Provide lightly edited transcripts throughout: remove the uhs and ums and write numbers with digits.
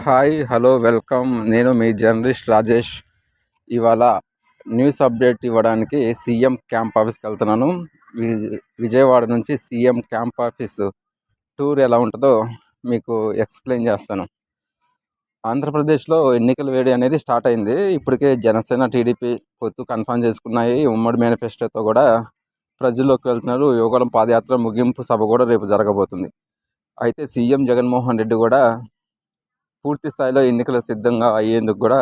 Hi hello welcome. నేను మీ journalist Rajesh. ఇవాళ news update ఇవ్వడానికి సీఎం క్యాంప్ ఆఫీస్కి వెళ్తున్నాను. విజయవాడ నుంచి సీఎం క్యాంప్ ఆఫీస్ టూర్ ఎలా ఉంటుందో మీకు ఎక్స్ప్లెయిన్ చేస్తాను. ఆంధ్రప్రదేశ్లో ఎన్నికల వేడి అనేది స్టార్ట్ అయింది. ఇప్పటికే జనసేన టీడీపీ పొత్తు కన్ఫర్మ్ చేసుకున్నాయి. ఉమ్మడి మేనిఫెస్టోతో కూడా ప్రజల్లోకి వెళ్తున్నారు. యువగళం పాదయాత్ర ముగింపు సభ కూడా రేపు జరగబోతుంది. అయితే సీఎం జగన్మోహన్ రెడ్డి కూడా పూర్తి స్థాయిలో ఎన్నికలకు సిద్ధంగా అయ్యేందుకు కూడా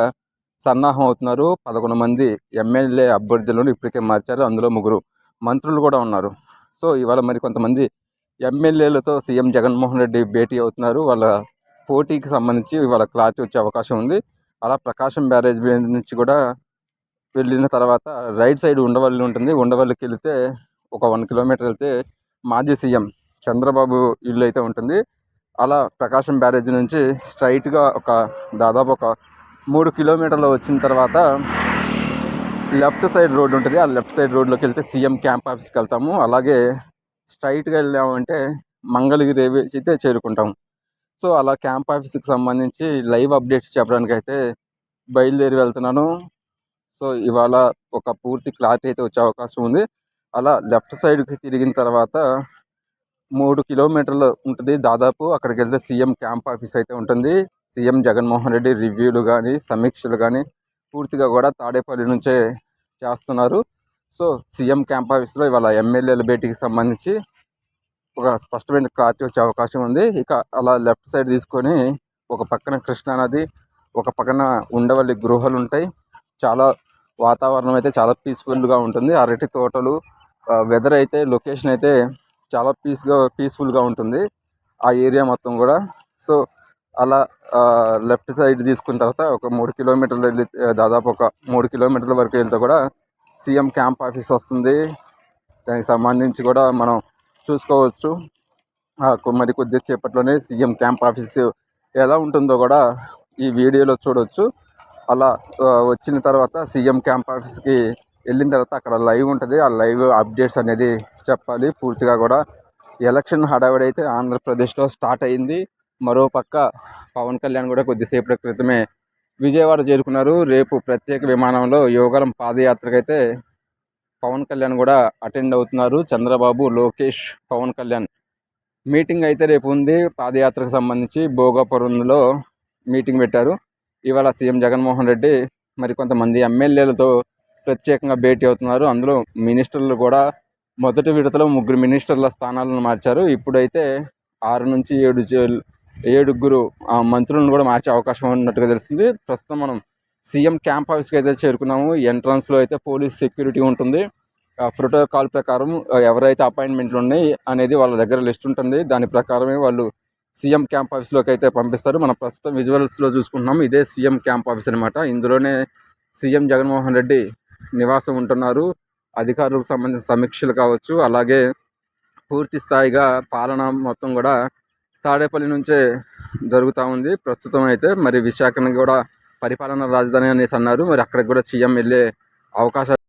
సన్నాహం అవుతున్నారు. 11 మంది ఎమ్మెల్యే అభ్యర్థులను ఇప్పటికే మార్చారు. అందులో 3 మంత్రులు కూడా ఉన్నారు. సో ఇవాళ మరి కొంతమంది ఎమ్మెల్యేలతో సీఎం జగన్మోహన్ రెడ్డి భేటీ అవుతున్నారు. వాళ్ళ పోటీకి సంబంధించి ఇవాళ క్లారిటీ వచ్చే అవకాశం ఉంది. అలా ప్రకాశం బ్యారేజ్ నుంచి కూడా వెళ్ళిన తర్వాత రైట్ సైడ్ ఉండవల్లి ఉంటుంది. ఉండవల్లికి వెళితే ఒక 1 కిలోమీటర్ వెళ్తే మాజీ సీఎం చంద్రబాబు ఇల్లు అయితే ఉంటుంది. అలా ప్రకాశం బ్యారేజ్ నుంచి స్ట్రైట్గా దాదాపు ఒక 3 కిలోమీటర్లు వచ్చిన తర్వాత లెఫ్ట్ సైడ్ రోడ్డు ఉంటుంది. ఆ లెఫ్ట్ సైడ్ రోడ్లోకి వెళ్తే సీఎం క్యాంప్ ఆఫీస్కి వెళ్తాము. అలాగే స్ట్రైట్గా వెళ్ళామంటే మంగళగిరి అయితే చేరుకుంటాము. సో అలా క్యాంప్ ఆఫీస్కి సంబంధించి లైవ్ అప్డేట్స్ చెప్పడానికి అయితే బయలుదేరి వెళ్తున్నాను. సో ఇవాళ ఒక పూర్తి క్లారిటీ అయితే వచ్చే అవకాశం ఉంది. అలా లెఫ్ట్ సైడ్కి తిరిగిన తర్వాత 3 కిలోమీటర్లు ఉంటుంది దాదాపు. అక్కడికి వెళ్తే సీఎం క్యాంప్ ఆఫీస్ అయితే ఉంటుంది. సీఎం జగన్మోహన్ రెడ్డి రివ్యూలు కానీ సమీక్షలు కానీ పూర్తిగా కూడా తాడేపల్లి నుంచే చేస్తున్నారు. సో సీఎం క్యాంప్ ఆఫీస్లో ఇవాళ ఎమ్మెల్యేల భేటీకి సంబంధించి ఒక స్పష్టమైన క్లారిటీ వచ్చే అవకాశం ఉంది. ఇక అలా లెఫ్ట్ సైడ్ తీసుకొని ఒక పక్కన కృష్ణానది, ఒక పక్కన ఉండవల్లి గృహాలు ఉంటాయి. చాలా వాతావరణం అయితే చాలా పీస్ఫుల్గా ఉంటుంది. అరటి తోటలు, వెదర్ అయితే లొకేషన్ అయితే చాలా పీస్ఫుల్గా ఉంటుంది ఆ ఏరియా మొత్తం కూడా. సో అలా లెఫ్ట్ సైడ్ తీసుకున్న తర్వాత ఒక 3 కిలోమీటర్లు వెళ్ళి దాదాపు ఒక 3 కిలోమీటర్ల వరకు వెళ్తే కూడా సీఎం క్యాంప్ ఆఫీస్ వస్తుంది. దానికి సంబంధించి కూడా మనం చూసుకోవచ్చు. మరి కొద్దిసేపట్లోనే సీఎం క్యాంప్ ఆఫీస్ ఎలా ఉంటుందో కూడా ఈ వీడియోలో చూడవచ్చు. అలా వచ్చిన తర్వాత సీఎం క్యాంప్ ఆఫీస్కి వెళ్ళిన తర్వాత అక్కడ లైవ్ ఉంటుంది. ఆ లైవ్ అప్డేట్స్ అనేది చెప్పాలి. పూర్తిగా కూడా ఎలక్షన్ హడావిడి అయితే ఆంధ్రప్రదేశ్లో స్టార్ట్ అయింది. మరోపక్క పవన్ కళ్యాణ్ కూడా కొద్దిసేపటి క్రితమే విజయవాడ చేరుకున్నారు. రేపు ప్రత్యేక విమానంలో యువగళం పాదయాత్రకైతే పవన్ కళ్యాణ్ కూడా అటెండ్ అవుతున్నారు. చంద్రబాబు, లోకేష్, పవన్ కళ్యాణ్ మీటింగ్ అయితే రేపు ఉంది. పాదయాత్రకు సంబంధించి భోగాపురంలో మీటింగ్ పెట్టారు. ఇవాళ సీఎం జగన్మోహన్ రెడ్డి మరికొంతమంది ఎమ్మెల్యేలతో ప్రత్యేకంగా భేటీ అవుతున్నారు. అందులో మినిస్టర్లు కూడా మొదటి విడతలో 3 మినిస్టర్ల స్థానాలను మార్చారు. ఇప్పుడైతే 6 నుంచి 7 మంత్రులను కూడా మార్చే అవకాశం ఉన్నట్టుగా తెలిసింది. ప్రస్తుతం మనం సీఎం క్యాంప్ ఆఫీస్కి అయితే చేరుకున్నాము. ఎంట్రన్స్లో అయితే పోలీస్ సెక్యూరిటీ ఉంటుంది. ప్రోటోకాల్ ప్రకారం ఎవరైతే అపాయింట్మెంట్లు ఉన్నాయి అనేది వాళ్ళ దగ్గర లిస్ట్ ఉంటుంది. దాని ప్రకారమే వాళ్ళు సీఎం క్యాంప్ ఆఫీస్లోకి అయితే పంపిస్తారు. మనం ప్రస్తుతం విజువల్స్లో చూసుకుంటున్నాము. ఇదే సీఎం క్యాంప్ ఆఫీస్ అనమాట. ఇందులోనే సీఎం జగన్మోహన్ రెడ్డి నివాసం ఉంటున్నారు. అధికారులకు సంబంధించిన సమీక్షలు కావచ్చు, అలాగే పూర్తి స్థాయిగా పాలన మొత్తం కూడా తాడేపల్లి నుంచే జరుగుతూ ఉంది. ప్రస్తుతం అయితే మరి విశాఖను కూడా పరిపాలనా రాజధాని అనేసి అన్నారు. మరి అక్కడికి కూడా సీఎం వెళ్ళే అవకాశాలు